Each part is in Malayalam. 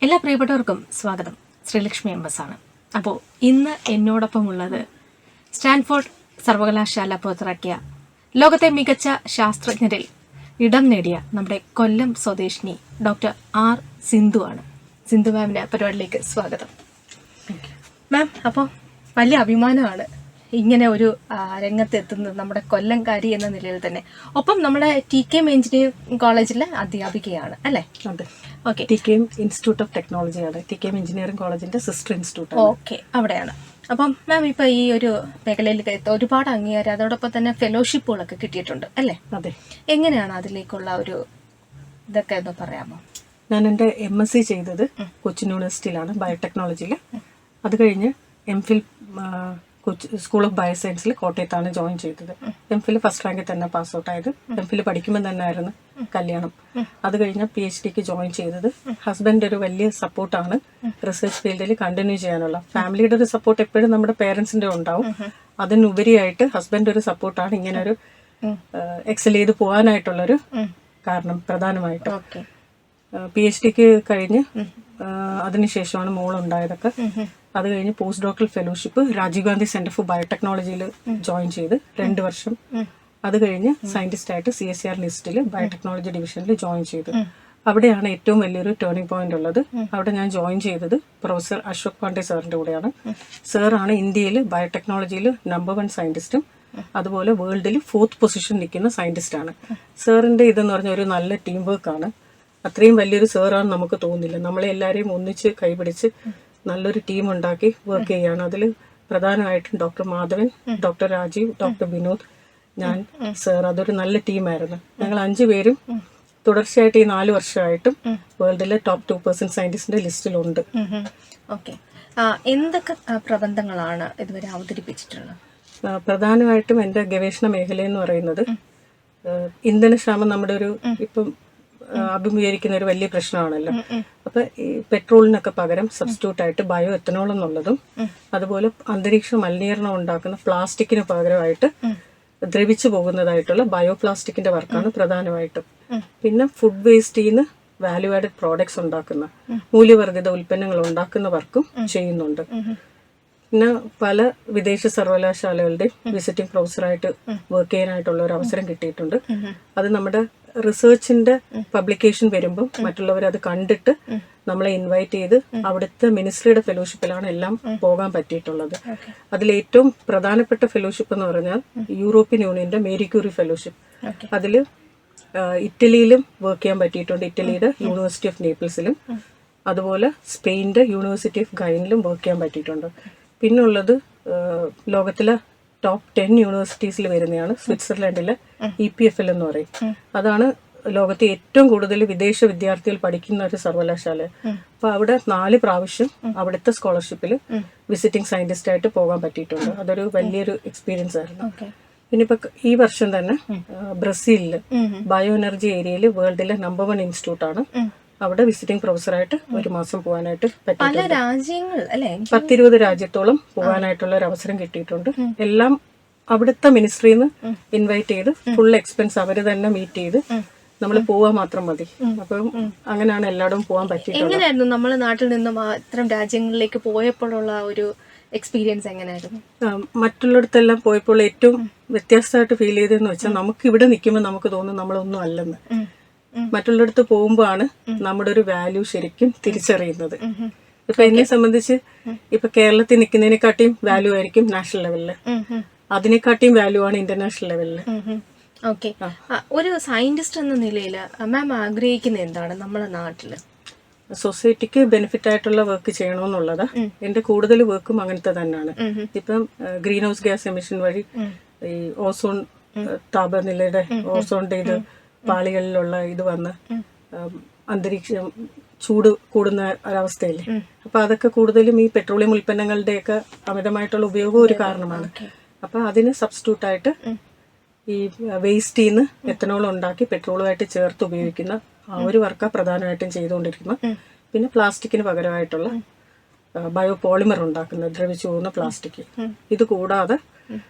എല്ലാ പ്രിയപ്പെട്ടവർക്കും സ്വാഗതം. ശ്രീലക്ഷ്മി എംഎസ് ആണ്. അപ്പോൾ ഇന്ന് എന്നോടൊപ്പം ഉള്ളത് സ്റ്റാൻഫോർഡ് സർവകലാശാല പുറത്തിറക്കിയ ലോകത്തെ മികച്ച ശാസ്ത്രജ്ഞരിൽ ഇടം നേടിയ നമ്മുടെ കൊല്ലം സ്വദേശിനി ഡോക്ടർ ആർ സിന്ധു ആണ്. സിന്ധു മാമിൻ്റെ പരിപാടിയിലേക്ക് സ്വാഗതം. മാം, അപ്പോൾ വലിയ അഭിമാനമാണ് ഇങ്ങനെ ഒരു രംഗത്തെത്തുന്നത് നമ്മുടെ കൊല്ലംകാരി എന്ന നിലയിൽ തന്നെ. ഒപ്പം നമ്മുടെ TKM എഞ്ചിനീയറിംഗ് കോളേജിലെ അധ്യാപികയാണ് അല്ലേ? അതെ. ഓക്കെ. TKM ഇൻസ്റ്റിറ്റ്യൂട്ട് ഓഫ് ടെക്നോളജിയാണ്. TKM എഞ്ചിനീയറിംഗ് കോളേജിന്റെ സിസ്റ്റർ ഇൻസ്റ്റിറ്റ്യൂട്ട്. ഓക്കെ, അവിടെയാണ്. അപ്പം മാം ഇപ്പൊ ഈ ഒരു മേഖലയിലേക്ക് ഒരുപാട് അംഗീകാരം, അതോടൊപ്പം തന്നെ ഫെലോഷിപ്പുകളൊക്കെ കിട്ടിയിട്ടുണ്ട് അല്ലേ? അതെ. എങ്ങനെയാണ് അതിലേക്കുള്ള ഒരു ഇതൊക്കെ ഒന്ന് പറയാമോ? ഞാൻ എൻ്റെ MSc ചെയ്തത് കൊച്ചിൻ യൂണിവേഴ്സിറ്റിയിലാണ്, ബയോടെക്നോളജിയിൽ. അത് കഴിഞ്ഞ് MPhil സ്കൂൾ ഓഫ് ബയോസയൻസിൽ കോട്ടയത്താണ് ജോയിൻ ചെയ്തത്. MPhil ഫസ്റ്റ് റാങ്കിൽ തന്നെ പാസ് ഔട്ട് ആയത്. MPhil പഠിക്കുമ്പോൾ തന്നെ ആയിരുന്നു കല്യാണം. അത് കഴിഞ്ഞ് PhDക്ക് ജോയിൻ ചെയ്തത്. ഹസ്ബൻഡ് ഒരു വലിയ സപ്പോർട്ടാണ് റിസർച്ച് ഫീൽഡിൽ കണ്ടിന്യൂ ചെയ്യാനുള്ള. ഫാമിലിയുടെ ഒരു സപ്പോർട്ട് എപ്പോഴും നമ്മുടെ പേരൻസിന്റെ ഉണ്ടാവും. അതിനുപരിയായിട്ട് ഹസ്ബൻഡ് ഒരു സപ്പോർട്ടാണ് ഇങ്ങനെ ഒരു എക്സൽ ചെയ്ത് പോകാനായിട്ടുള്ളൊരു കാരണം പ്രധാനമായിട്ടും. PhDക്ക് കഴിഞ്ഞ് അതിനുശേഷമാണ് മോളുണ്ടായതൊക്കെ. അത് കഴിഞ്ഞ് post doctoral fellowship Rajiv Gandhi centre for ബയോടെക്നോളജിയിൽ ജോയിൻ ചെയ്ത് 2 വർഷം. അത് കഴിഞ്ഞ് സയന്റിസ്റ്റ് ആയിട്ട് CSIR ലിസ്റ്റിൽ ബയോടെക്നോളജി ഡിവിഷനിൽ ജോയിൻ ചെയ്തു. അവിടെയാണ് ഏറ്റവും വലിയൊരു ടേണിംഗ് പോയിന്റ് ഉള്ളത്. അവിടെ ഞാൻ ജോയിൻ ചെയ്തത് പ്രൊഫസർ അശോക് പാണ്ഡെ സാറിന്റെ കൂടെയാണ്. സാറാണ് ഇന്ത്യയിൽ ബയോടെക്നോളജിയിൽ നമ്പർ 1 സയന്റിസ്റ്റും അതുപോലെ വേൾഡിൽ 4th പൊസിഷൻ നിൽക്കുന്ന സയന്റിസ്റ്റാണ്. സാറിന്റെ ഇതെന്ന് പറഞ്ഞ ഒരു നല്ല ടീം വർക്കാണ്. അത്രയും വലിയൊരു സാറാണ് നമുക്ക് തോന്നുന്നില്ല. നമ്മളെ എല്ലാവരെയും ഒന്നിച്ച് കൈപിടിച്ച് നല്ലൊരു ടീം ഉണ്ടാക്കി വർക്ക് ചെയ്യാണ്. അതിൽ പ്രധാനമായിട്ടും doctor Madhavan, doctor Rajeev, doctor Vinod, ഞാൻ, സാർ. അതൊരു നല്ല ടീമായിരുന്നു. ഞങ്ങൾ 5 പേരും തുടർച്ചയായിട്ട് ഈ 4 വർഷമായിട്ടും വേൾഡിലെ ടോപ്പ് 2% സയന്റിസ്റ്റിന്റെ ലിസ്റ്റിലുണ്ട്. ഓക്കെ. എന്തൊക്കെ പ്രബന്ധങ്ങളാണ് ഇതുവരെ അവതരിപ്പിച്ചിട്ടുള്ളത്? പ്രധാനമായിട്ടും എൻ്റെ ഗവേഷണ മേഖല എന്ന് പറയുന്നത് ഇന്ധനക്ഷാമം നമ്മുടെ ഒരു ഇപ്പം അഭിമുഖീകരിക്കുന്ന ഒരു വലിയ പ്രശ്നമാണല്ലോ. അപ്പൊ ഈ പെട്രോളിനൊക്കെ പകരം സബ്സ്റ്റിറ്റ്യൂട്ട് ആയിട്ട് ബയോ എത്തനോൾ എന്നുള്ളതും അതുപോലെ അന്തരീക്ഷ മലിനീകരണം ഉണ്ടാക്കുന്ന പ്ലാസ്റ്റിക്കിന് പകരമായിട്ട് ദ്രവിച്ചു പോകുന്നതായിട്ടുള്ള ബയോ പ്ലാസ്റ്റിക്കിന്റെ വർക്കാണ് പ്രധാനമായിട്ടും. പിന്നെ ഫുഡ് വേസ്റ്റിൽ നിന്ന് വാല്യൂ ആഡഡ് പ്രോഡക്ട്സ് ഉണ്ടാക്കുന്ന മൂല്യവർദ്ധിത ഉൽപ്പന്നങ്ങൾ ഉണ്ടാക്കുന്ന വർക്കും ചെയ്യുന്നുണ്ട്. പിന്നെ പല വിദേശ സർവകലാശാലകളുടെയും വിസിറ്റിംഗ് പ്രൊഫസറായിട്ട് വർക്ക് ചെയ്യാനായിട്ടുള്ള ഒരു അവസരം കിട്ടിയിട്ടുണ്ട്. അത് നമ്മുടെ റിസർച്ചിന്റെ പബ്ലിക്കേഷൻ വരുമ്പോൾ മറ്റുള്ളവർ അത് കണ്ടിട്ട് നമ്മളെ ഇൻവൈറ്റ് ചെയ്ത് അവിടുത്തെ മിനിസ്ട്രിയുടെ ഫെലോഷിപ്പിലാണ് എല്ലാം പോകാൻ പറ്റിയിട്ടുള്ളത്. അതിലേറ്റവും പ്രധാനപ്പെട്ട ഫെലോഷിപ്പ് എന്ന് പറഞ്ഞാൽ യൂറോപ്യൻ യൂണിയന്റെ മേരി ക്യൂറി ഫെലോഷിപ്പ്. അതിൽ ഇറ്റലിയിലും വർക്ക് ചെയ്യാൻ പറ്റിയിട്ടുണ്ട്. ഇറ്റലിയുടെ യൂണിവേഴ്സിറ്റി ഓഫ് നേപ്പിൾസിലും അതുപോലെ സ്പെയിനിന്റെ യൂണിവേഴ്സിറ്റി ഓഫ് ഗൈനിലും വർക്ക് ചെയ്യാൻ പറ്റിയിട്ടുണ്ട്. പിന്നുള്ളത് ലോകത്തിലെ ടോപ്പ് 10 യൂണിവേഴ്സിറ്റീസിൽ വരുന്നതാണ് സ്വിറ്റ്സർലൻഡിലെ EPFL എന്ന് പറയും. അതാണ് ലോകത്തെ ഏറ്റവും കൂടുതൽ വിദേശ വിദ്യാർത്ഥികൾ പഠിക്കുന്ന ഒരു സർവകലാശാല. അപ്പൊ അവിടെ 4 പ്രാവശ്യം അവിടുത്തെ സ്കോളർഷിപ്പിൽ വിസിറ്റിംഗ് സയന്റിസ്റ്റ് ആയിട്ട് പോകാൻ പറ്റിയിട്ടുണ്ട്. അതൊരു വലിയൊരു എക്സ്പീരിയൻസ് ആയിരുന്നു. പിന്നെ ഇപ്പൊ ഈ വർഷം തന്നെ ബ്രസീലില് ബയോ എനർജി ഏരിയയിൽ വേൾഡിലെ നമ്പർ 1 ഇൻസ്റ്റിറ്റ്യൂട്ട് ആണ്. അവിടെ വിസിറ്റിംഗ് പ്രൊഫസറായിട്ട് 1 മാസം പോകാനായിട്ട് പറ്റിയിട്ടുണ്ട്. 10-20 രാജ്യത്തോളം പോകാനായിട്ടുള്ള ഒരു അവസരം കിട്ടിയിട്ടുണ്ട്. എല്ലാം അവിടുത്തെ മിനിസ്ട്രിന്ന് ഇൻവൈറ്റ് ചെയ്ത് ഫുൾ എക്സ്പെൻസ് അവര് തന്നെ മീറ്റ് ചെയ്ത് നമ്മൾ പോവാൻ മാത്രം മതി. അപ്പം അങ്ങനെയാണ് എല്ലായിടവും പോകാൻ പറ്റിയിട്ടുള്ളത്. എങ്ങനെയായിരുന്നു നമ്മുടെ നാട്ടിൽ നിന്നും ഇത്തരം രാജ്യങ്ങളിലേക്ക് പോയപ്പോഴുള്ള ഒരു എക്സ്പീരിയൻസ് എങ്ങനെയായിരുന്നു? മറ്റുള്ളിടത്തെല്ലാം പോയപ്പോൾ ഏറ്റവും വ്യത്യസ്തമായിട്ട് ഫീൽ ചെയ്തതെന്ന് വെച്ചാൽ നമുക്ക് ഇവിടെ നിൽക്കുമ്പോൾ നമുക്ക് തോന്നും നമ്മളൊന്നും അല്ലെന്ന്. മറ്റുള്ളിടത്ത് പോകുമ്പോഴാണ് നമ്മുടെ ഒരു വാല്യൂ ശരിക്കും തിരിച്ചറിയുന്നത്. ഇപ്പൊ എന്നെ സംബന്ധിച്ച് ഇപ്പൊ കേരളത്തിൽ നിൽക്കുന്നതിനെക്കാട്ടിയും വാല്യൂ ആയിരിക്കും നാഷണൽ ലെവലില്, അതിനെക്കാട്ടിയും വാല്യൂ ആണ് ഇന്റർനാഷണൽ ലെവലില്. ഓക്കെ. ഒരു സയന്റിസ്റ്റ് എന്ന നിലയിൽ മാം ആഗ്രഹിക്കുന്നത് എന്താണ് നമ്മുടെ നാട്ടില്? സൊസൈറ്റിക്ക് ബെനിഫിറ്റ് ആയിട്ടുള്ള വർക്ക് ചെയ്യണമെന്നുള്ളത്. എന്റെ കൂടുതൽ വർക്കും അങ്ങനത്തെ തന്നെയാണ്. ഇപ്പം ഗ്രീൻ ഹൗസ് ഗ്യാസ് എമിഷൻ വഴി ഈ ഓസോൺ താപനിലയുടെ ഓസോണിന്റെ ഇത് പാളികളിലുള്ള ഇത് വന്ന് അന്തരീക്ഷം ചൂട് കൂടുന്ന ഒരവസ്ഥയില്ലേ. അപ്പൊ അതൊക്കെ കൂടുതലും ഈ പെട്രോളിയം ഉൽപ്പന്നങ്ങളുടെയൊക്കെ അമിതമായിട്ടുള്ള ഉപയോഗം ഒരു കാരണമാണ്. അപ്പൊ അതിന് സബ്സ്റ്റിറ്റ്യൂട്ട് ആയിട്ട് ഈ വേസ്റ്റിൽ നിന്ന് എത്തനോൾ ഉണ്ടാക്കി പെട്രോളുമായിട്ട് ചേർത്ത് ഉപയോഗിക്കുന്ന ആ ഒരു വർക്കാണ് പ്രധാനമായിട്ടും ചെയ്തുകൊണ്ടിരിക്കുന്നത്. പിന്നെ പ്ലാസ്റ്റിക്കിന് പകരമായിട്ടുള്ള ബയോ പോളിമർ ഉണ്ടാക്കുന്ന ദ്രവിച്ചു പോകുന്ന പ്ലാസ്റ്റിക്. ഇത് കൂടാതെ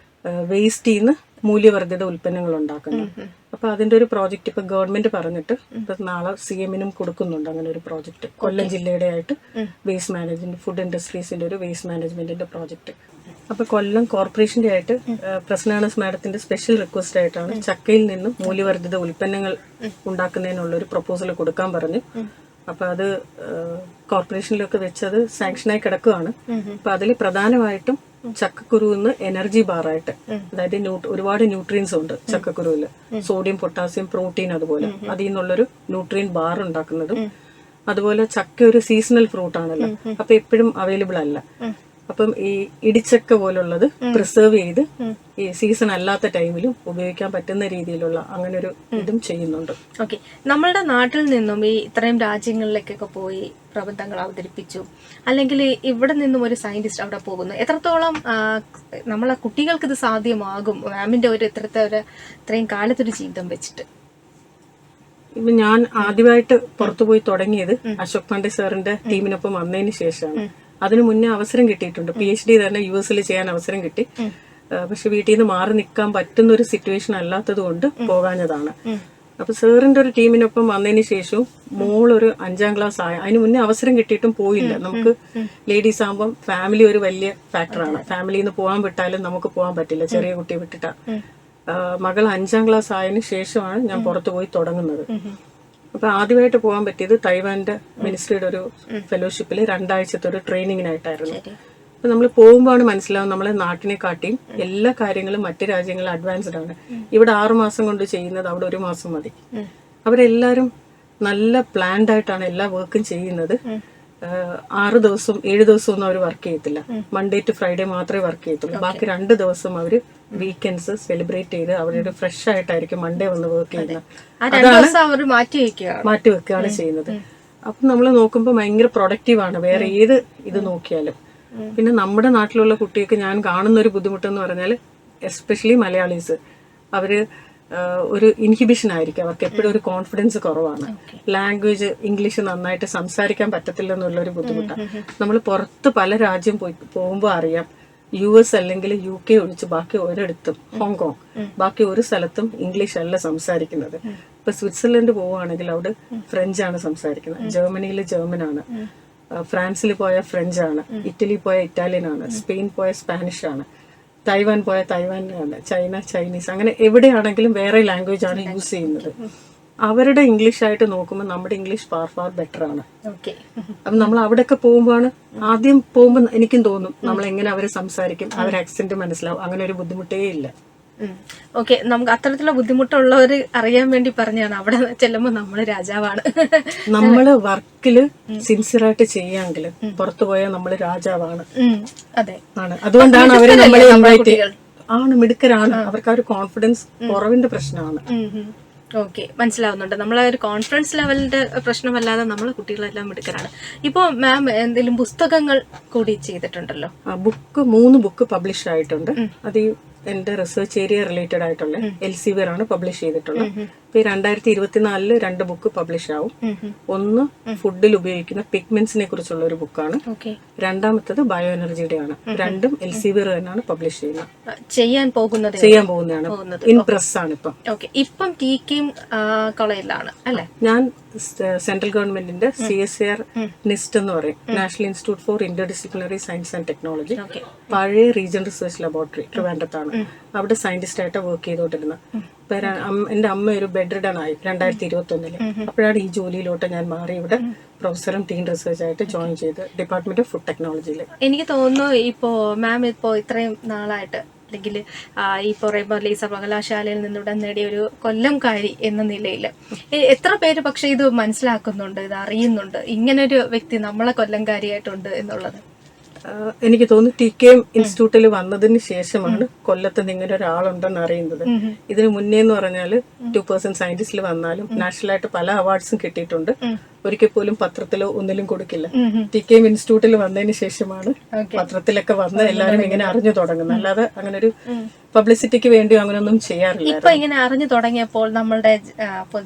വേസ്റ്റിൽ നിന്ന് മൂല്യവർദ്ധിത ഉൽപ്പന്നങ്ങൾ ഉണ്ടാക്കുന്നത്. അപ്പൊ അതിന്റെ ഒരു പ്രോജക്റ്റ് ഇപ്പൊ ഗവൺമെന്റ് പറഞ്ഞിട്ട് ഇപ്പൊ നാളെ CM-നും കൊടുക്കുന്നുണ്ട് അങ്ങനെ ഒരു പ്രോജക്റ്റ്. കൊല്ലം ജില്ലയുടെ ആയിട്ട് വേസ്റ്റ് മാനേജ്മെന്റ്, ഫുഡ് ഇൻഡസ്ട്രീസിന്റെ ഒരു വേസ്റ്റ് മാനേജ്മെന്റിന്റെ പ്രോജക്റ്റ്. അപ്പൊ കൊല്ലം കോർപ്പറേഷന്റെ ആയിട്ട് പ്രസന്നാണസ് മാഡത്തിന്റെ സ്പെഷ്യൽ റിക്വസ്റ്റ് ആയിട്ടാണ് ചക്കയിൽ നിന്നും മൂല്യവർദ്ധിത ഉൽപ്പന്നങ്ങൾ ഉണ്ടാക്കുന്നതിനുള്ള ഒരു പ്രപ്പോസൽ കൊടുക്കാൻ പറഞ്ഞു. അപ്പൊ അത് കോർപ്പറേഷനിലൊക്കെ വെച്ചത് സാങ്ഷനായി കിടക്കുകയാണ്. അപ്പൊ അതിൽ പ്രധാനമായിട്ടും ചക്കക്കുരുന്ന് എനർജി ബാറായിട്ട്, അതായത് ഒരുപാട് ന്യൂട്രിയൻസ് ഉണ്ട് ചക്കക്കുരുവില്, സോഡിയം, പൊട്ടാസ്യം, പ്രോട്ടീൻ, അതുപോലെ അതിൽ നിന്നുള്ളൊരു ന്യൂട്രിയൻ ബാർ ഉണ്ടാക്കുന്നതും. അതുപോലെ ചക്ക ഒരു സീസണൽ ഫ്രൂട്ട് ആണല്ലോ, അപ്പൊ എപ്പോഴും അവൈലബിൾ അല്ല. അപ്പം ഈ ഇടിച്ചക്ക പോലുള്ളത് പ്രിസർവ് ചെയ്ത് ഈ സീസൺ അല്ലാത്ത ടൈമിലും ഉപയോഗിക്കാൻ പറ്റുന്ന രീതിയിലുള്ള അങ്ങനെ ഒരു ഇതും ചെയ്യുന്നുണ്ട്. ഓക്കെ, നമ്മളുടെ നാട്ടിൽ നിന്നും ഈ ഇത്രയും രാജ്യങ്ങളിലേക്കൊക്കെ പോയി പ്രബന്ധങ്ങൾ അവതരിപ്പിച്ചു, അല്ലെങ്കിൽ ഇവിടെ നിന്നും ഒരു സയന്റിസ്റ്റ് അവിടെ പോകുന്നു, എത്രത്തോളം നമ്മളെ കുട്ടികൾക്ക് ഇത് സാധ്യമാകും മാമിന്റെ ഒരു ഇത്രയും കാലത്തൊരു ജീവിതം വെച്ചിട്ട്? ഇപ്പൊ ഞാൻ ആദ്യമായിട്ട് പുറത്തുപോയി തുടങ്ങിയത് അശോക് പാണ്ഡെ സാറിന്റെ ടീമിനൊപ്പം വന്നതിന് ശേഷമാണ്. അതിനു മുന്നേ അവസരം കിട്ടിയിട്ടുണ്ട്, PhD തന്നെ US ചെയ്യാൻ അവസരം കിട്ടി. പക്ഷെ വീട്ടിൽ നിന്ന് മാറി നിൽക്കാൻ പറ്റുന്ന ഒരു സിറ്റുവേഷൻ അല്ലാത്തത് കൊണ്ട് പോകാഞ്ഞതാണ്. അപ്പൊ സാറിന്റെ ഒരു ടീമിനൊപ്പം വന്നതിന് ശേഷവും മോളൊരു 5ാം ക്ലാസ് ആയ, അതിന് മുന്നേ അവസരം കിട്ടിയിട്ടും പോയില്ല. നമുക്ക് ലേഡീസ് ആകുമ്പം ഫാമിലി ഒരു വലിയ ഫാക്ടറാണ്. ഫാമിലിയിൽ നിന്ന് പോകാൻ വിട്ടാലും നമുക്ക് പോകാൻ പറ്റില്ല, ചെറിയ കുട്ടിയെ വിട്ടിട്ടാ. മകൾ 5ാം ക്ലാസ് ആയതിനു ശേഷമാണ് ഞാൻ പുറത്തു പോയി തുടങ്ങുന്നത്. അപ്പൊ ആദ്യമായിട്ട് പോകാൻ പറ്റിയത് തൈവാന്റെ മിനിസ്ട്രിയുടെ ഒരു ഫെലോഷിപ്പിൽ 2 ആഴ്ചത്തെ ഒരു ട്രെയിനിങ്ങിനായിട്ടായിരുന്നു. അപ്പൊ നമ്മൾ പോകുമ്പോഴാണ് മനസ്സിലാവും നമ്മളെ നാട്ടിനെ കാട്ടിയും എല്ലാ കാര്യങ്ങളും മറ്റു രാജ്യങ്ങളിൽ അഡ്വാൻസ്ഡ് ആണ്. ഇവിടെ 6 മാസം കൊണ്ട് ചെയ്യുന്നത് അവിടെ 1 മാസം മതി. അവരെല്ലാരും നല്ല പ്ലാൻഡ് ആയിട്ടാണ് എല്ലാ വർക്കും ചെയ്യുന്നത്. 6 ദിവസം 7 ദിവസം ഒന്നും അവർ വർക്ക് ചെയ്യത്തില്ല. മൺഡേ ടു ഫ്രൈഡേ മാത്രമേ വർക്ക് ചെയ്യത്തുള്ളൂ. ബാക്കി 2 ദിവസം അവര് വീക്കെൻഡ്സ് സെലിബ്രേറ്റ് ചെയ്ത് അവരുടെ ഫ്രഷ് ആയിട്ടായിരിക്കും മൺഡേ വന്ന് വർക്ക് ചെയ്യുന്നത്. അതാണ് മാറ്റി വെക്കുകയാണ് ചെയ്യുന്നത്. അപ്പൊ നമ്മൾ നോക്കുമ്പോൾ ഭയങ്കര പ്രൊഡക്റ്റീവ് ആണ് വേറെ ഏത് ഇത് നോക്കിയാലും. പിന്നെ നമ്മുടെ നാട്ടിലുള്ള കുട്ടികൾക്ക് ഞാൻ കാണുന്ന ഒരു ബുദ്ധിമുട്ടെന്ന് പറഞ്ഞാൽ എസ്പെഷ്യലി മലയാളീസ്, അവര് ഒരു ഇൻഹിബിഷൻ ആയിരിക്കും, അവർക്ക് എപ്പോഴും ഒരു കോൺഫിഡൻസ് കുറവാണ്. ലാംഗ്വേജ് ഇംഗ്ലീഷ് നന്നായിട്ട് സംസാരിക്കാൻ പറ്റത്തില്ല എന്നുള്ളൊരു ബുദ്ധിമുട്ടാണ്. നമ്മൾ പുറത്ത് പല രാജ്യം പോകുമ്പോൾ അറിയാം, US അല്ലെങ്കിൽ UK ഒഴിച്ച് ബാക്കി ഒരിടത്തും, ഹോങ്കോങ്, ബാക്കി ഒരു സ്ഥലത്തും ഇംഗ്ലീഷ് അല്ല സംസാരിക്കുന്നത്. ഇപ്പൊ സ്വിറ്റ്സർലൻഡ് പോവുകയാണെങ്കിൽ അവിടെ ഫ്രഞ്ചാണ് സംസാരിക്കുന്നത്, ജർമ്മനിയിൽ ജർമ്മനാണ്, ഫ്രാൻസിൽ പോയ ഫ്രഞ്ചാണ്, ഇറ്റലി പോയ ഇറ്റാലിയൻ ആണ്, സ്പെയിൻ പോയ സ്പാനിഷ് ആണ്, തൈവാൻ പോയ തൈവാനാണ്, ചൈന ചൈനീസ്, അങ്ങനെ എവിടെയാണെങ്കിലും വേറെ ലാംഗ്വേജ് ആണ് യൂസ് ചെയ്യുന്നത്. അവരുടെ ഇംഗ്ലീഷ് ആയിട്ട് നോക്കുമ്പോൾ നമ്മുടെ ഇംഗ്ലീഷ് ഫാർ ബെറ്റർ ആണ്. അപ്പം നമ്മൾ അവിടെയൊക്കെ പോകുമ്പോഴാണ്, ആദ്യം പോകുമ്പോൾ എനിക്കും തോന്നും നമ്മൾ എങ്ങനെ അവരെ സംസാരിക്കും, അവരെ ആക്സെന്റ് മനസ്സിലാവും, അങ്ങനെ ഒരു ബുദ്ധിമുട്ടേ ഇല്ല. ഓക്കെ, നമുക്ക് അത്തരത്തിലുള്ള ബുദ്ധിമുട്ടുള്ളവര് അറിയാൻ വേണ്ടി പറഞ്ഞാണ് അവിടെ ചെല്ലുമ്പോ നമ്മള് രാജാവാണ്. നമ്മള് വർക്കില് സിൻസിയറായിട്ട് ചെയ്യാമെങ്കിൽ പുറത്തു പോയാൽ നമ്മള് രാജാവാണ്. അതെ, ആണ്. അതുകൊണ്ടാണ് അവര് നമ്മളെ ഇൻവൈറ്റ് ആണ്, മിടുക്കരാണ്. അവർക്ക് ആ ഒരു കോൺഫിഡൻസ് കുറവിന്റെ പ്രശ്നമാണ്. ഓക്കെ, മനസ്സിലാവുന്നുണ്ട്. നമ്മളെ ഒരു കോൺഫിഡൻസ് ലെവലിന്റെ പ്രശ്നമല്ലാതെ നമ്മളെ കുട്ടികളെല്ലാം മിടുക്കരാണ്. ഇപ്പൊ മാം എന്തെങ്കിലും പുസ്തകങ്ങൾ കൂടി ചെയ്തിട്ടുണ്ടല്ലോ? 3 ബുക്ക് പബ്ലിഷ് ആയിട്ടുണ്ട്. അത് എന്റെ റിസർച്ച് ഏരിയ റിലേറ്റഡ് ആയിട്ടുള്ള Elsevier ആണ് പബ്ലിഷ് ചെയ്തിട്ടുള്ളത്. ഇപ്പൊ 2024 2 ബുക്ക് പബ്ലിഷ് ആവും. ഒന്ന് ഫുഡിൽ ഉപയോഗിക്കുന്ന പിഗ്മെന്റ്സിനെ കുറിച്ചുള്ള ഒരു ബുക്കാണ്, രണ്ടാമത്തത് ബയോ എനർജിയുടെ ആണ്. രണ്ടും Elsevier തന്നെയാണ് പബ്ലിഷ് ചെയ്യുന്നത്. ചെയ്യാൻ പോകുന്നതാണ്. ഇൻ പ്രസ് ആണ് ഇപ്പം TKM കോളേജിലാണ് അല്ലെ? ഞാൻ സെൻട്രൽ ഗവൺമെന്റിന്റെ CSIR NIST എന്ന് പറയും, national institute for inter disciplinary science and technology, പഴയ റീജിയണൽ റിസർച്ച് ലബോറട്ടറി ട്രിവാൻഡ്രത്താണ്. അവിടെ സയന്റിസ്റ്റ് ആയിട്ട് വർക്ക് ചെയ്തോണ്ടിരുന്നത്. എന്റെ അമ്മ ഒരു ബെഡ് റിഡൺ ആയി 2021. അപ്പോഴാണ് ഈ ജോലിയിലോട്ട് ഞാൻ മാറി ഇവിടെ പ്രൊഫസറും ടീം റിസർച്ച് ആയിട്ട് ജോയിൻ ചെയ്ത് ഡിപ്പാർട്ട്മെന്റ് ഓഫ് ഫുഡ് ടെക്നോളജിയിൽ. എനിക്ക് തോന്നുന്നു ഇപ്പോ മാം ഇപ്പോ ഇത്രയും നാളായിട്ട്, അല്ലെങ്കിൽ ഈ പറയുമ്പോൾ ഈ സർവകലാശാലയിൽ നിന്നിവിടെ നേടിയ ഒരു കൊല്ലംകാരി എന്ന നിലയിൽ എത്ര പേര് പക്ഷെ ഇത് മനസ്സിലാക്കുന്നുണ്ട്, ഇത് അറിയുന്നുണ്ട്, ഇങ്ങനൊരു വ്യക്തി നമ്മളെ കൊല്ലംകാരിയായിട്ടുണ്ട് എന്നുള്ളത്? എനിക്ക് തോന്നുന്നു TKM ഇൻസ്റ്റിറ്റ്യൂട്ടിൽ വന്നതിന് ശേഷമാണ് കൊല്ലത്ത് ഇങ്ങനെ ഒരാളുണ്ടെന്ന് അറിയുന്നത്. ഇതിന് മുന്നേ എന്ന് പറഞ്ഞാല് 2% സയന്റിസ്റ്റിൽ വന്നാലും നാഷണലായിട്ട് പല അവാർഡ്സും കിട്ടിയിട്ടുണ്ട്. ഒരിക്കൽ പോലും പത്രത്തിലോ ഒന്നിലും കൊടുക്കില്ല. TKM ഇൻസ്റ്റിറ്റ്യൂട്ടിൽ വന്നതിന് ശേഷമാണ് പത്രത്തിലൊക്കെ വന്ന് എല്ലാരും ഇങ്ങനെ അറിഞ്ഞു തുടങ്ങുന്നത്. അല്ലാതെ അങ്ങനെ ഒരു പബ്ലിസിറ്റിക്ക് വേണ്ടി അങ്ങനെയൊന്നും ചെയ്യാറില്ല. ഇപ്പൊ ഇങ്ങനെ അറിഞ്ഞു തുടങ്ങിയപ്പോൾ നമ്മളുടെ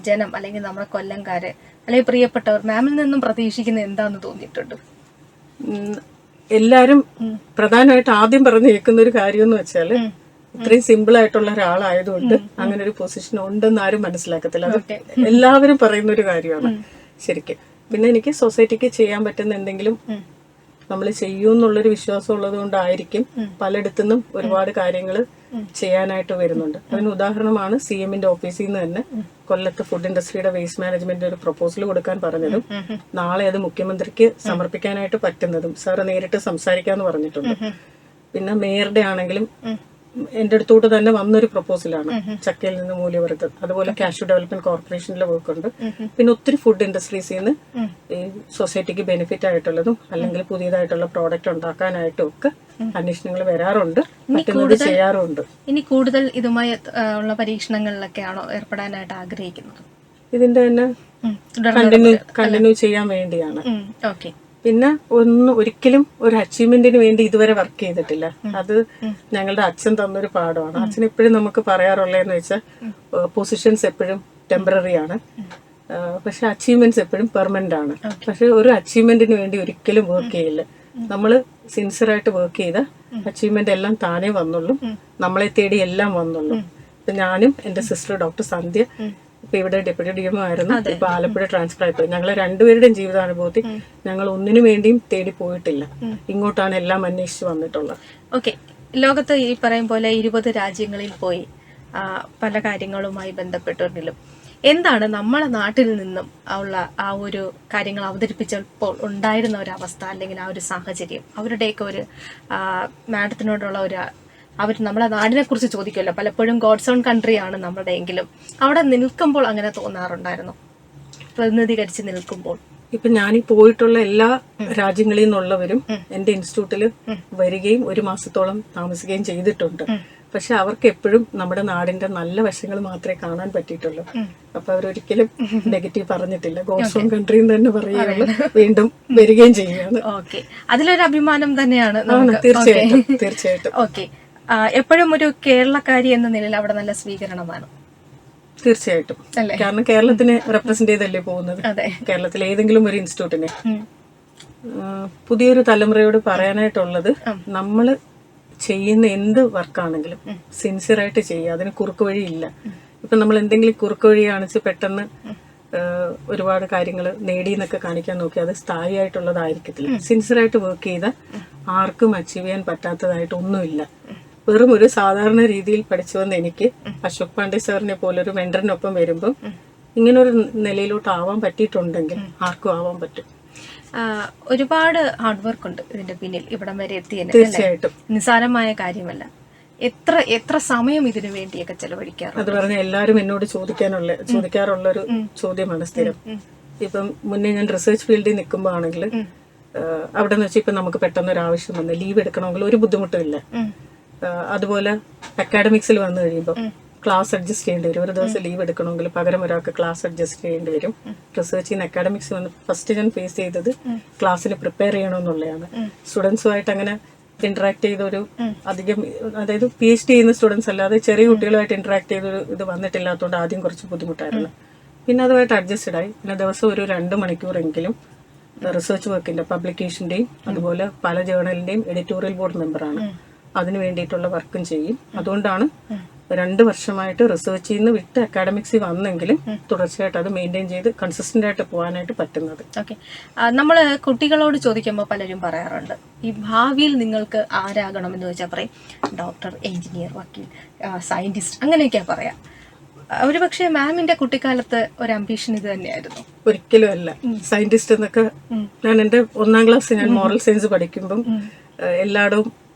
ജനം അല്ലെങ്കിൽ നമ്മുടെ കൊല്ലംകാര് അല്ലെങ്കിൽ പ്രിയപ്പെട്ടവർ മാമിൽ നിന്നും പ്രതീക്ഷിക്കുന്ന എന്താന്ന് തോന്നിയിട്ടുണ്ട്? എല്ലാരും പ്രധാനമായിട്ട് ആദ്യം പറഞ്ഞു കേൾക്കുന്ന ഒരു കാര്യം എന്ന് വെച്ചാല് ഇത്രയും സിമ്പിൾ ആയിട്ടുള്ള ഒരാളായതുകൊണ്ട് അങ്ങനെ ഒരു പൊസിഷൻ ഉണ്ടെന്ന് ആരും മനസ്സിലാക്കത്തില്ല. അത് എല്ലാവരും പറയുന്ന ഒരു കാര്യമാണ് ശരിക്കും. പിന്നെ എനിക്ക് സൊസൈറ്റിക്ക് ചെയ്യാൻ പറ്റുന്ന എന്തെങ്കിലും നമ്മൾ ചെയ്യൂന്നുള്ളൊരു വിശ്വാസം ഉള്ളത് കൊണ്ടായിരിക്കും പലയിടത്തുനിന്നും ഒരുപാട് കാര്യങ്ങൾ ചെയ്യാനായിട്ട് വരുന്നുണ്ട്. അതിന് ഉദാഹരണമാണ് CMന്റെ ഓഫീസിൽ നിന്ന് തന്നെ കൊല്ലത്ത് ഫുഡ് ഇൻഡസ്ട്രിയുടെ വേസ്റ്റ് മാനേജ്മെന്റ് ഒരു പ്രപ്പോസൽ കൊടുക്കാൻ പറഞ്ഞതും നാളെ അത് മുഖ്യമന്ത്രിക്ക് സമർപ്പിക്കാനായിട്ട് പറ്റുന്നതും സാറ് നേരിട്ട് സംസാരിക്കാന്ന് പറഞ്ഞിട്ടുണ്ട്. പിന്നെ മേയറുടെ ആണെങ്കിലും എന്റെ അടുത്തോട്ട് തന്നെ വന്നൊരു പ്രപ്പോസലാണ് ചക്കയിൽ നിന്ന് മൂല്യവർദ്ധൻ. അതുപോലെ കാഷ്യൂ ഡെവലപ്മെന്റ് കോർപ്പറേഷനിലെ വർക്കുണ്ട്. പിന്നെ ഒത്തിരി ഫുഡ് ഇൻഡസ്ട്രീസിൽ നിന്ന് ഈ സൊസൈറ്റിക്ക് ബെനിഫിറ്റ് ആയിട്ടുള്ളതും അല്ലെങ്കിൽ പുതിയതായിട്ടുള്ള പ്രോഡക്റ്റ് ഉണ്ടാക്കാനായിട്ടും ഒക്കെ അന്വേഷണങ്ങൾ വരാറുണ്ട്, പറ്റുന്നത് ചെയ്യാറുണ്ട്. ഇനി കൂടുതൽ ഇതുമായി ഉള്ള പരീക്ഷണങ്ങളിലൊക്കെയാണോ ഏർപ്പെടാനായിട്ട് ആഗ്രഹിക്കുന്നത്? ഇതിന്റെ തന്നെ കണ്ടിന്യൂ ചെയ്യാൻ വേണ്ടിയാണ്. പിന്നെ ഒരിക്കലും ഒരു അച്ചീവ്മെന്റിന് വേണ്ടി ഇതുവരെ വർക്ക് ചെയ്തിട്ടില്ല. അത് ഞങ്ങളുടെ അച്ഛൻ തന്നൊരു പാഠമാണ്. അച്ഛൻ എപ്പോഴും നമുക്ക് പറയാറുള്ളതെന്ന് വെച്ചാൽ പൊസിഷൻസ് എപ്പോഴും ടെമ്പററി ആണ്, പക്ഷെ അച്ചീവ്മെന്റ്സ് എപ്പോഴും പെർമനന്റ് ആണ്. പക്ഷെ ഒരു അച്ചീവ്മെന്റിന് വേണ്ടി ഒരിക്കലും വർക്ക് ചെയ്യില്ല. നമ്മൾ സിൻസിയറായിട്ട് വർക്ക് ചെയ്ത അച്ചീവ്മെന്റ് എല്ലാം താനേ വന്നുള്ളൂ, നമ്മളെ തേടി എല്ലാം വന്നുള്ളൂ. ഇപ്പൊ ഞാനും എന്റെ സിസ്റ്റർ ഡോക്ടർ സന്ധ്യ ഇപ്പൊ ഇവിടെ ഡെപ്യൂട്ടി DMO ആയിരുന്നു, ഇപ്പൊ ആലപ്പുഴ ട്രാൻസ്ഫർ ആയിപ്പോയി. ഞങ്ങളെ രണ്ടുപേരുടെയും ജീവിതാനുഭവത്തിൽ ഞങ്ങൾ ഒന്നിനു വേണ്ടിയും തേടി പോയിട്ടില്ല, ഇങ്ങോട്ടാണ് എല്ലാം അന്വേഷിച്ച് വന്നിട്ടുള്ളത്. ഓക്കെ, ലോകത്ത് ഈ പറയും പോലെ 20 രാജ്യങ്ങളിൽ പോയി പല കാര്യങ്ങളുമായി ബന്ധപ്പെട്ടുണ്ടെങ്കിലും എന്താണ് നമ്മളെ നാട്ടിൽ നിന്നും ഉള്ള ആ ഒരു കാര്യങ്ങൾ അവതരിപ്പിച്ചപ്പോൾ ഉണ്ടായിരുന്ന ഒരു അവസ്ഥ അല്ലെങ്കിൽ ആ ഒരു സാഹചര്യം, അവരുടെയൊക്കെ ഒരു മാഡത്തിനോടുള്ള ഒരു അവർ നമ്മളെ നാടിനെ കുറിച്ച് ചോദിക്കുമല്ലോ, പലപ്പോഴും ഗോഡ്സ് ഓൺ കൺട്രി ആണ് നമ്മുടെ, എങ്കിലും അവിടെ നിൽക്കുമ്പോൾ അങ്ങനെ തോന്നാറുണ്ടായിരുന്നു പ്രതിനിധീകരിച്ച് നിൽക്കുമ്പോൾ? ഇപ്പൊ ഞാനീ പോയിട്ടുള്ള എല്ലാ രാജ്യങ്ങളിൽ നിന്നുള്ളവരും എന്റെ ഇൻസ്റ്റിറ്റ്യൂട്ടിൽ വരികയും 1 മാസത്തോളം താമസിക്കുകയും ചെയ്തിട്ടുണ്ട്. പക്ഷെ അവർക്ക് എപ്പോഴും നമ്മുടെ നാടിന്റെ നല്ല വശങ്ങൾ മാത്രമേ കാണാൻ പറ്റിയിട്ടുള്ളൂ. അപ്പൊ അവരൊരിക്കലും നെഗറ്റീവ് പറഞ്ഞിട്ടില്ല. ഗോഡ്സ് ഓൺ കൺട്രി എന്ന് തന്നെ പറയുകയുള്ളൂ, വീണ്ടും വരികയും ചെയ്യുകയാണ്. ഓക്കെ, അതിലൊരു അഭിമാനം തന്നെയാണ്. തീർച്ചയായിട്ടും തീർച്ചയായിട്ടും. ഓക്കെ, എപ്പോഴും ഒരു കേരളക്കാരി എന്ന നിലയിൽ അവിടെ നല്ല സ്വീകരണമാണ്. തീർച്ചയായിട്ടും, കാരണം കേരളത്തിനെ റെപ്രസെന്റ് ചെയ്തല്ലേ പോകുന്നത്, കേരളത്തിലെ ഏതെങ്കിലും ഒരു ഇൻസ്റ്റിറ്റ്യൂട്ടിനെ. പുതിയൊരു തലമുറയോട് പറയാനായിട്ടുള്ളത്, നമ്മള് ചെയ്യുന്ന എന്ത് വർക്കാണെങ്കിലും സിൻസിയറായിട്ട് ചെയ്യുക, അതിന് കുറുക്ക് വഴിയില്ല. ഇപ്പൊ നമ്മൾ എന്തെങ്കിലും കുറുക്ക് വഴി കാണിച്ച് പെട്ടെന്ന് ഒരുപാട് കാര്യങ്ങൾ നേടിയെന്നൊക്കെ കാണിക്കാൻ നോക്കി അത് സ്ഥായിയായിട്ടുള്ളതായിരിക്കത്തില്ല. സിൻസിയറായിട്ട് വർക്ക് ചെയ്താൽ ആർക്കും അച്ചീവ് ചെയ്യാൻ പറ്റാത്തതായിട്ട് ഒന്നുമില്ല. വെറും ഒരു സാധാരണ രീതിയിൽ പഠിച്ചു വന്ന എനിക്ക് അശോക് പാണ്ഡെ സാറിനെ പോലൊരു മെന്ററിനൊപ്പം വരുമ്പം ഇങ്ങനൊരു നിലയിലോട്ട് ആവാൻ പറ്റിയിട്ടുണ്ടെങ്കിൽ ആർക്കും ആവാൻ പറ്റും. ഒരുപാട് ഹാർഡ് വർക്ക് ഉണ്ട് ഇതിന്റെ പിന്നിൽ ഇവിടം വരെ എത്തിയതിന്. തീർച്ചയായിട്ടും നിസ്സാരമായ കാര്യമല്ല. എത്ര സമയം ഇതിനു വേണ്ടിയൊക്കെ ചെലവഴിക്കാറ്? അത് പറഞ്ഞ എല്ലാരും എന്നോട് ചോദിക്കാറുള്ളൊരു ചോദ്യമാണ് സ്ഥിരം. ഇപ്പം മുന്നേ ഞാൻ റിസർച്ച് ഫീൽഡിൽ നിൽക്കുമ്പോൾ ആണെങ്കിൽ അവിടെ നിന്ന് വെച്ചാൽ ഇപ്പൊ നമുക്ക് പെട്ടെന്ന് ഒരു ആവശ്യം വന്ന് ലീവ് എടുക്കണമെങ്കിൽ ഒരു ബുദ്ധിമുട്ടും ഇല്ല. അതുപോലെ അക്കാഡമിക്സിൽ വന്നു കഴിയുമ്പോൾ ക്ലാസ് അഡ്ജസ്റ്റ് ചെയ്യേണ്ടി വരും. ഒരു ദിവസം ലീവ് എടുക്കണമെങ്കിൽ പകരം ഒരാൾക്ക് ക്ലാസ് അഡ്ജസ്റ്റ് ചെയ്യേണ്ടി വരും. റിസർച്ചിൽ നിന്ന് അക്കാഡമിക്സ് വന്ന് ഫസ്റ്റ് ഞാൻ ഫേസ് ചെയ്തത് ക്ലാസ്സിന് പ്രിപ്പയർ ചെയ്യണമെന്നുള്ളതാണ്. സ്റ്റുഡൻസുമായിട്ട് അങ്ങനെ ഇന്ററാക്ട് ചെയ്തൊരു അധികം, അതായത് PhD ചെയ്യുന്ന സ്റ്റുഡൻസ് അല്ലാതെ ചെറിയ കുട്ടികളുമായിട്ട് ഇന്ററാക്ട് ചെയ്തൊരു ഇത് വന്നിട്ടില്ലാത്തതുകൊണ്ട് ആദ്യം കുറച്ച് ബുദ്ധിമുട്ടായിരുന്നു. പിന്നെ അതുമായിട്ട് അഡ്ജസ്റ്റഡ് ആയി. പിന്നെ ദിവസം ഒരു 2 മണിക്കൂറെങ്കിലും റിസർച്ച് വർക്കിന്റെ പബ്ലിക്കേഷന്റെയും അതുപോലെ പല ജേർണലിന്റെയും എഡിറ്റോറിയൽ ബോർഡ് മെമ്പറാണ്. അതിന് വേണ്ടിയിട്ടുള്ള വർക്കും ചെയ്യും. അതുകൊണ്ടാണ് 2 വർഷമായിട്ട് റിസർച്ചിൽ നിന്ന് വിട്ട് അക്കാഡമിക്സിൽ വന്നെങ്കിലും തുടർച്ചയായിട്ട് അത് മെയിൻറ്റെയിൻ ചെയ്ത് കൺസിസ്റ്റന്റ് ആയിട്ട് പോകാനായിട്ട് പറ്റുന്നത്. ഓക്കെ, നമ്മള് കുട്ടികളോട് ചോദിക്കുമ്പോൾ പലരും പറയാറുണ്ട്, ഈ ഭാവിയിൽ നിങ്ങൾക്ക് ആരാകണം എന്ന് ചോദിച്ചാൽ പറയും ഡോക്ടർ, എഞ്ചിനീയർ, വക്കീൽ, സയന്റിസ്റ്റ്, അങ്ങനെയൊക്കെയാ പറയാം. ഒരുപക്ഷെ മാമിന്റെ കുട്ടിക്കാലത്ത് ഒരു അംബീഷൻ ഇത് തന്നെയായിരുന്നു? ഒരിക്കലും അല്ല. സയന്റിസ്റ്റ് എന്നൊക്കെ ഞാൻ എന്റെ 1ാം ക്ലാസ് ഞാൻ മോറൽ സയൻസ് പഠിക്കുമ്പം എല്ലായിടവും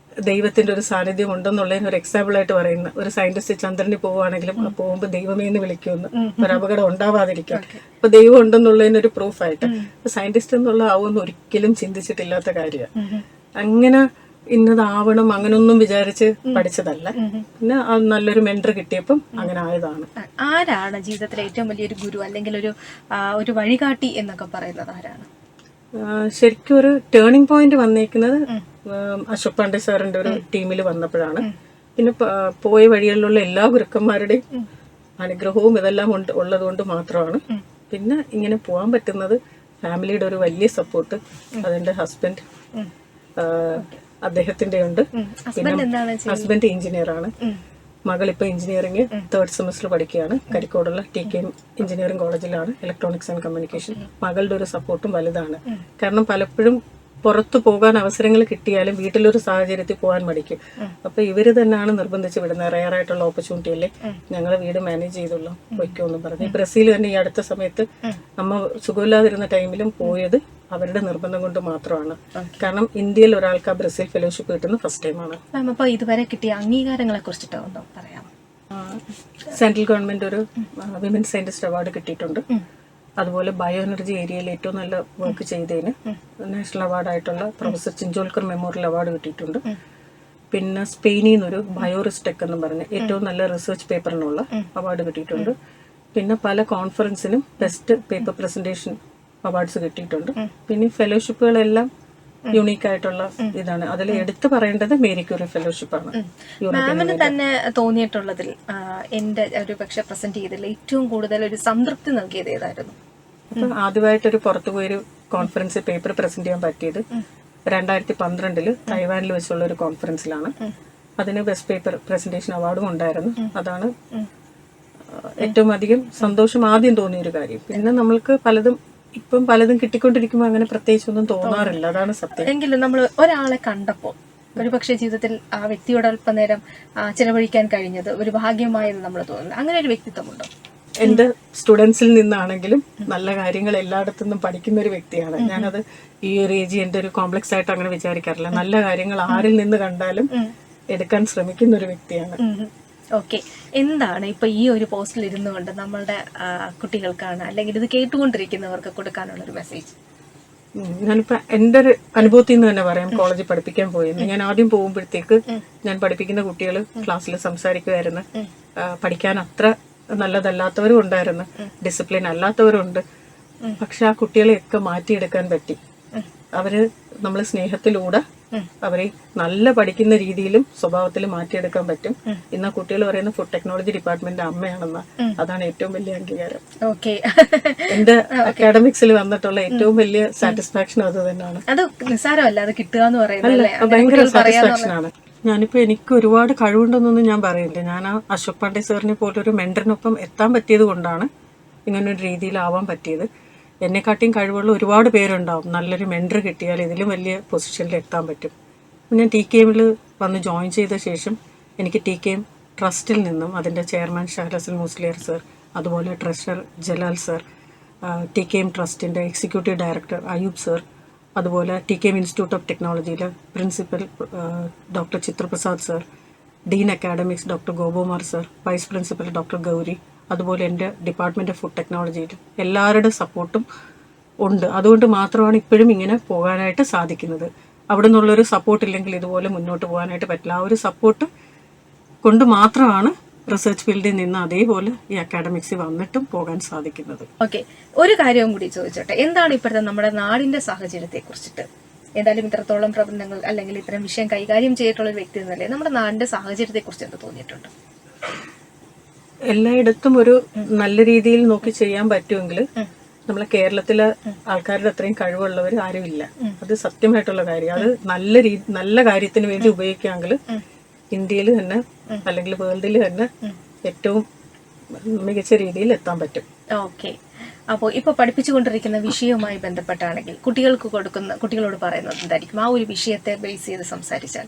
ദൈവത്തിന്റെ ഒരു സാന്നിധ്യം ഉണ്ടെന്നുള്ളതിന് ഒരു എക്സാമ്പിൾ ആയിട്ട് പറയുന്ന ഒരു സയന്റിസ്റ്റ് ചന്ദ്രനിൽ പോവുകയാണെങ്കിലും പോകുമ്പോൾ ദൈവമേ എന്ന് വിളിക്കുമെന്ന്, ഒരു അപകടം ഉണ്ടാവാതിരിക്കും. അപ്പൊ ദൈവം ഉണ്ടെന്നുള്ളതിന് ഒരു പ്രൂഫായിട്ട് സയന്റിസ്റ്റ് എന്നുള്ള ആവുമെന്ന് ഒരിക്കലും ചിന്തിച്ചിട്ടില്ലാത്ത കാര്യമാണ്. അങ്ങനെ ഇന്നതാവണം അങ്ങനൊന്നും വിചാരിച്ച് പഠിച്ചതല്ല. പിന്നെ നല്ലൊരു മെന്റർ കിട്ടിയപ്പം അങ്ങനെ ആയതാണ്. ആരാണ് ജീവിതത്തിലെ ഏറ്റവും വലിയൊരു ഗുരു അല്ലെങ്കിൽ ഒരു വഴികാട്ടി എന്നൊക്കെ പറയുന്നത് ആരാണ്? ശരിക്കും ഒരു ടേണിംഗ് പോയിന്റ് വന്നേക്കുന്നത് അശോക് പാണ്ഡെ സാറിന്റെ ഒരു ടീമിൽ വന്നപ്പോഴാണ്. പിന്നെ പോയ വഴികളിലുള്ള എല്ലാ ഗുരുക്കന്മാരുടെയും അനുഗ്രഹവും ഇതെല്ലാം ഉള്ളത് കൊണ്ട് മാത്രമാണ്. പിന്നെ ഇങ്ങനെ പോകാൻ പറ്റുന്നത് ഫാമിലിയുടെ ഒരു വലിയ സപ്പോർട്ട്, അതെന്റെ ഹസ്ബൻഡ് അദ്ദേഹത്തിന്റെ ഉണ്ട്. ഹസ്ബൻഡ് എന്താണ് ഹസ്ബൻഡ് എഞ്ചിനീയർ ആണ്. മകൾ ഇപ്പൊ എഞ്ചിനീയറിംഗ് 3rd സെമസ്റ്റർ പഠിക്കുകയാണ്. കരിക്കോടുള്ള TKM എഞ്ചിനീയറിംഗ് കോളേജിലാണ് ഇലക്ട്രോണിക്സ് ആൻഡ് കമ്മ്യൂണിക്കേഷൻ. മകളുടെ ഒരു സപ്പോർട്ടും വലുതാണ്. കാരണം പലപ്പോഴും പുറത്തു പോകാൻ അവസരങ്ങൾ കിട്ടിയാലും വീട്ടിലൊരു സാഹചര്യത്തിൽ പോകാൻ മടിക്കും. അപ്പൊ ഇവര് തന്നെയാണ് നിർബന്ധിച്ച് വിടുന്നത്. റയറായിട്ടുള്ള ഓപ്പർച്യൂണിറ്റി അല്ലേ, ഞങ്ങളെ വീട് മാനേജ് ചെയ്തുള്ളൂ വയ്ക്കുമെന്നും പറഞ്ഞു. ബ്രസീൽ തന്നെ ഈ അടുത്ത സമയത്ത് നമ്മ സുഖമില്ലാതിരുന്ന ടൈമിലും പോയത് അവരുടെ നിർബന്ധം കൊണ്ട് മാത്രമാണ്. കാരണം ഇന്ത്യയിൽ ഒരാൾക്ക് ആ ബ്രസീൽ ഫെലോഷിപ്പ് കിട്ടുന്നത് ഫസ്റ്റ് ടൈമാണ്. അപ്പൊ ഇതുവരെ കിട്ടിയ അംഗീകാരങ്ങളെ കുറിച്ചിട്ട് ഒന്ന് പറയാം. സെൻട്രൽ ഗവൺമെന്റ് ഒരു വിമൻ സയന്റിസ്റ്റ് അവാർഡ് കിട്ടിയിട്ടുണ്ട്. അതുപോലെ ബയോ എനർജി ഏരിയയിൽ ഏറ്റവും നല്ല വർക്ക് ചെയ്തതിന് നാഷണൽ അവാർഡായിട്ടുള്ള പ്രൊഫസർ ചിഞ്ചോൾക്കർ മെമ്മോറിയൽ അവാർഡ് കിട്ടിയിട്ടുണ്ട്. പിന്നെ സ്പെയിനിൽ നിന്നൊരു ബയോറിസ്റ്റെക് എന്ന് പറഞ്ഞ് ഏറ്റവും നല്ല റിസർച്ച് പേപ്പറിനുള്ള അവാർഡ് കിട്ടിയിട്ടുണ്ട്. പിന്നെ പല കോൺഫറൻസിനും ബെസ്റ്റ് പേപ്പർ പ്രസന്റേഷൻ അവാർഡ്സ് കിട്ടിയിട്ടുണ്ട്. പിന്നെ ഫെലോഷിപ്പുകളെല്ലാം യുണീക്ക് ആയിട്ടുള്ള ഇതാണ്. അതിൽ എടുത്തു പറയേണ്ടത് മേരി ക്യൂറി ഫെലോഷിപ്പാണ്. മാമിന് തന്നെ തോന്നിയിട്ടുള്ളതിൽ എന്റെ ഒരു പക്ഷെ പ്രസന്റ് ചെയ്തതിൽ ഏറ്റവും കൂടുതൽ ഒരു സംതൃപ്തി നൽകിയത് ഏതായിരുന്നു? അപ്പൊ ആദ്യമായിട്ടൊരു പുറത്തു പോയൊരു കോൺഫറൻസിൽ പേപ്പർ പ്രസന്റ് ചെയ്യാൻ പറ്റിയത് 2012 തൈവാനിൽ വെച്ചുള്ള ഒരു കോൺഫറൻസിലാണ്. അതിന് ബെസ്റ്റ് പേപ്പർ പ്രസന്റേഷൻ അവാർഡും ഉണ്ടായിരുന്നു. അതാണ് ഏറ്റവും അധികം സന്തോഷം ആദ്യം തോന്നിയൊരു കാര്യം. പിന്നെ നമ്മൾക്ക് പലതും കിട്ടിക്കൊണ്ടിരിക്കുമ്പോൾ അങ്ങനെ പ്രത്യേകിച്ചൊന്നും തോന്നാറില്ല. അതാണ് സത്യം. എങ്കിലും നമ്മൾ ഒരാളെ കണ്ടപ്പോൾ ഒരു പക്ഷേ ജീവിതത്തിൽ ആ വ്യക്തിയോട് അല്പനേരം ചെലവഴിക്കാൻ കഴിഞ്ഞത് ഒരു ഭാഗ്യമായെന്ന് നമ്മൾ തോന്നുന്നു. അങ്ങനെ ഒരു വ്യക്തിത്വമുണ്ടോ? എന്റെ സ്റ്റുഡൻസിൽ നിന്നാണെങ്കിലും നല്ല കാര്യങ്ങൾ എല്ലായിടത്തുനിന്നും പഠിക്കുന്ന ഒരു വ്യക്തിയാണ്. ഞാനത് ഈ ഒരു ഏജ് എന്റെ ഒരു കോംപ്ലക്സ് ആയിട്ട് അങ്ങനെ വിചാരിക്കാറില്ല. നല്ല കാര്യങ്ങൾ ആരിൽ നിന്ന് കണ്ടാലും എടുക്കാൻ ശ്രമിക്കുന്ന ഒരു വ്യക്തിയാണ്. ഓക്കെ, എന്താണ് ഇപ്പൊ ഈ ഒരു പോസ്റ്റിൽ ഇരുന്നു കൊണ്ട് നമ്മളുടെ കുട്ടികൾക്കാണ് അല്ലെങ്കിൽ ഇത് കേട്ടുകൊണ്ടിരിക്കുന്നവർക്ക് കൊടുക്കാനുള്ള ഒരു മെസ്സേജ്? ഞാനിപ്പോ എന്റെ ഒരു അനുഭവത്തിൽ നിന്ന് തന്നെ പറയാം. കോളേജിൽ പഠിപ്പിക്കാൻ പോയിരുന്നു. ഞാൻ ആദ്യം പോകുമ്പോഴത്തേക്ക് ഞാൻ പഠിപ്പിക്കുന്ന കുട്ടികൾ ക്ലാസ്സിൽ സംസാരിക്കുമായിരുന്നു. പഠിക്കാൻ അത്ര നല്ലതല്ലാത്തവരും ഉണ്ടായിരുന്നു, ഡിസിപ്ലിൻ അല്ലാത്തവരും ഉണ്ട്. പക്ഷെ ആ കുട്ടികളെയൊക്കെ മാറ്റിയെടുക്കാൻ പറ്റി. അവര് നമ്മൾ സ്നേഹത്തിലൂടെ അവരെ നല്ല പഠിക്കുന്ന രീതിയിലും സ്വഭാവത്തിലും മാറ്റിയെടുക്കാൻ പറ്റും. ഇന്ന് കുട്ടികൾ പറയുന്ന ഫുഡ് ടെക്നോളജി ഡിപ്പാർട്ട്മെന്റ് അമ്മയാണെന്ന്. അതാണ് ഏറ്റവും വലിയ അംഗീകാരം. എന്റെ അക്കാഡമിക്സിൽ വന്നിട്ടുള്ള ഏറ്റവും വലിയ സാറ്റിസ്ഫാക്ഷൻ അത് തന്നെയാണ്. അത് നിസ്സാരമല്ല, അത് കിട്ടുക എന്ന് പറയുന്നത് ഭയങ്കര സാറ്റിസ്ഫാക്ഷൻ ആണ്. ഞാനിപ്പോ എനിക്ക് ഒരുപാട് കഴിവുണ്ടെന്നൊന്നും ഞാൻ പറയില്ല. ഞാൻ ആ അശോക് പാണ്ഡെ സാറിനെ പോലെ ഒരു മെന്ററിനൊപ്പം എത്താൻ പറ്റിയത് കൊണ്ടാണ് ഇങ്ങനൊരു രീതിയിലാവാൻ പറ്റിയത്. എന്നെക്കാട്ടിയും കഴിവുള്ള ഒരുപാട് പേരുണ്ടാവും. നല്ലൊരു മെന്റർ കിട്ടിയാൽ ഇതിലും വലിയ പൊസിഷനിൽ എത്താൻ പറ്റും. ഞാൻ TKMൽ വന്ന് ജോയിൻ ചെയ്ത ശേഷം എനിക്ക് TKM ട്രസ്റ്റിൽ നിന്നും അതിൻ്റെ ചെയർമാൻ ഷഹ്റസൽ മുസ്ലിയാർ സർ, അതുപോലെ ട്രഷറർ ജലാൽ സർ, TKM ട്രസ്റ്റിൻ്റെ എക്സിക്യൂട്ടീവ് ഡയറക്ടർ അയൂബ് സർ, അതുപോലെ TKM ഇൻസ്റ്റിറ്റ്യൂട്ട് ഓഫ് ടെക്നോളജിയിലെ principal doctor Chithraprasad sir, dean academics doctor Gopakumar sir, vice principal doctor Gauri, അതുപോലെ എൻ്റെ ഡിപ്പാർട്ട്മെൻറ്റ് ഓഫ് ഫുഡ് ടെക്നോളജിയിൽ എല്ലാവരുടെ സപ്പോർട്ടും ഉണ്ട്. അതുകൊണ്ട് മാത്രമാണ് ഇപ്പോഴും ഇങ്ങനെ പോകാനായിട്ട് സാധിക്കുന്നത്. അവിടെ നിന്നുള്ളൊരു സപ്പോർട്ട് ഇല്ലെങ്കിൽ ഇതുപോലെ മുന്നോട്ട് പോകാനായിട്ട് പറ്റില്ല. ആ ഒരു സപ്പോർട്ട് കൊണ്ട് മാത്രമാണ് റിസർച്ച് ഫീൽഡിൽ നിന്ന് അതേപോലെ ഈ അക്കാഡമിക്സിൽ വന്നിട്ടും പോകാൻ സാധിക്കുന്നത്. ഓക്കെ, ഒരു കാര്യവും കൂടി ചോദിച്ചോട്ടെ. എന്താണ് ഇപ്പോഴത്തെ നമ്മുടെ നാടിന്റെ സാഹചര്യത്തെ കുറിച്ചിട്ട്, എന്തായാലും ഇത്രത്തോളം പ്രബന്ധങ്ങൾ അല്ലെങ്കിൽ ഇത്തരം വിഷയം കൈകാര്യം ചെയ്തിട്ടുള്ള ഒരു വ്യക്തി എന്നല്ലേ, നമ്മുടെ നാടിന്റെ സാഹചര്യത്തെ കുറിച്ച് എന്ത് തോന്നിയിട്ടുണ്ട്? എല്ലായിടത്തും ഒരു നല്ല രീതിയിൽ നോക്കി ചെയ്യാൻ പറ്റുമെങ്കിൽ നമ്മളെ കേരളത്തിലെ ആൾക്കാരുടെ അത്രയും കഴിവുള്ളവർ ആരുമില്ല. അത് സത്യമായിട്ടുള്ള കാര്യം. അത് നല്ല കാര്യത്തിന് വേണ്ടി ഉപയോഗിക്കാമെങ്കിൽ ഇന്ത്യയിൽ തന്നെ അല്ലെങ്കിൽ വേൾഡിൽ തന്നെ ഏറ്റവും മികച്ച രീതിയിൽ എത്താൻ പറ്റും. ഓക്കെ, അപ്പോൾ ഇപ്പൊ പഠിപ്പിച്ചുകൊണ്ടിരിക്കുന്ന വിഷയവുമായി ബന്ധപ്പെട്ടാണെങ്കിൽ കുട്ടികളോട് പറയുന്നത് എന്തായിരിക്കും? ആ ഒരു വിഷയത്തെ ബേസ് ചെയ്ത് സംസാരിച്ചാൽ.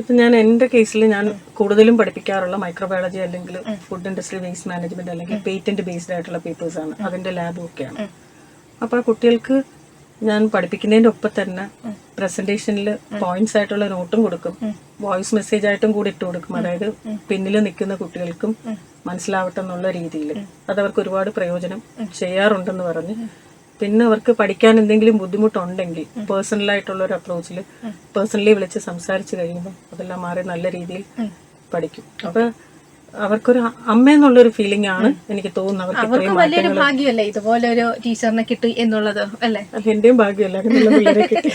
ഇപ്പം ഞാൻ എൻ്റെ കേസിൽ ഞാൻ കൂടുതലും പഠിപ്പിക്കാറുള്ള മൈക്രോബയോളജി അല്ലെങ്കിൽ ഫുഡ് ഇൻഡസ്ട്രി വേസ്റ്റ് മാനേജ്മെന്റ് അല്ലെങ്കിൽ പേറ്റന്റ് ബേസ്ഡ് ആയിട്ടുള്ള പേപ്പേഴ്സാണ്. അതിൻ്റെ ലാബും ഒക്കെയാണ്. അപ്പോൾ ആ കുട്ടികൾക്ക് ഞാൻ പഠിപ്പിക്കുന്നതിൻ്റെ ഒപ്പം തന്നെ പ്രസന്റേഷനിൽ പോയിന്റ്സ് ആയിട്ടുള്ള നോട്ടും കൊടുക്കും, വോയിസ് മെസ്സേജ് ആയിട്ടും കൂടി ഇട്ട് കൊടുക്കും. അതായത് പിന്നിൽ നിൽക്കുന്ന കുട്ടികൾക്കും മനസ്സിലാവട്ടെ എന്നുള്ള രീതിയിൽ അതവർക്ക് ഒരുപാട് പ്രയോജനം ചെയ്യാറുണ്ടെന്ന് പറഞ്ഞ്. പിന്നെ അവർക്ക് പഠിക്കാൻ എന്തെങ്കിലും ബുദ്ധിമുട്ടുണ്ടെങ്കിൽ പേഴ്സണലായിട്ടുള്ള ഒരു അപ്രോച്ചിൽ പേഴ്സണലി വിളിച്ച് സംസാരിച്ച് കഴിയുമ്പോൾ അതെല്ലാം മാറി നല്ല രീതിയിൽ പഠിക്കും. അപ്പൊ അവർക്കൊരു അമ്മ എന്നുള്ളൊരു ഫീലിംഗ് ആണ് എനിക്ക് തോന്നുന്നത്. അവർക്ക് വലിയൊരു ഭാഗ്യമല്ലേ ഇതുപോലെ ഒരു ടീച്ചറിനെ കിട്ടി എന്നുള്ളത്, അല്ലേ? എന്റെയും ഭാഗ്യമല്ല, അങ്ങനെയുള്ള പിള്ളേരെ കിട്ടി.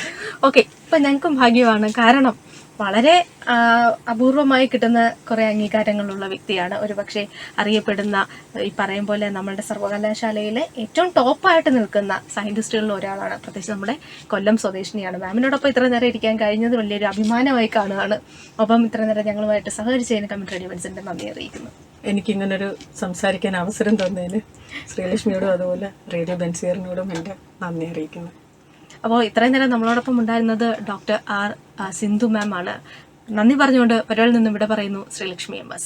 ഓക്കെ, ഇപ്പൊ ഞങ്ങൾക്കും ഭാഗ്യമാണ്. കാരണം വളരെ അപൂർവമായി കിട്ടുന്ന കുറേ അംഗീകാരങ്ങളുള്ള വ്യക്തിയാണ്. ഒരുപക്ഷെ അറിയപ്പെടുന്ന ഈ പറയും പോലെ നമ്മളുടെ സർവകലാശാലയിലെ ഏറ്റവും ടോപ്പായിട്ട് നിൽക്കുന്ന സയന്റിസ്റ്റുകളിൽ ഒരാളാണ്. പ്രത്യേകിച്ച് നമ്മുടെ കൊല്ലം സ്വദേശിനിയാണ്. മാമിനോടൊപ്പം ഇത്ര നേരം ഇരിക്കാൻ കഴിഞ്ഞത് വലിയൊരു അഭിമാനമായി കാണുകയാണ്. ഒപ്പം ഇത്ര നേരം ഞങ്ങളുമായിട്ട് സഹകരിച്ചതിന് കമ്മ്യൂണിറ്റി ഇവന്റ്സിന്റെ നന്ദി അറിയിക്കുന്നു. എനിക്കിങ്ങനൊരു സംസാരിക്കാൻ അവസരം തന്നതിന് ശ്രീലക്ഷ്മിയോടും അതുപോലെ റേഡിയോ ബെൻസിയറിനോടും എൻ്റെ നന്ദി അറിയിക്കുന്നു. അപ്പോൾ ഇത്രയും നേരം നമ്മളോടൊപ്പം ഉണ്ടായിരുന്നത് ഡോക്ടർ ആർ സിന്ധു മാം ആണ്. നന്ദി പറഞ്ഞുകൊണ്ട് പരിപാടിയിൽ നിന്നും ഇവിടെ പറയുന്നു ശ്രീലക്ഷ്മി MS.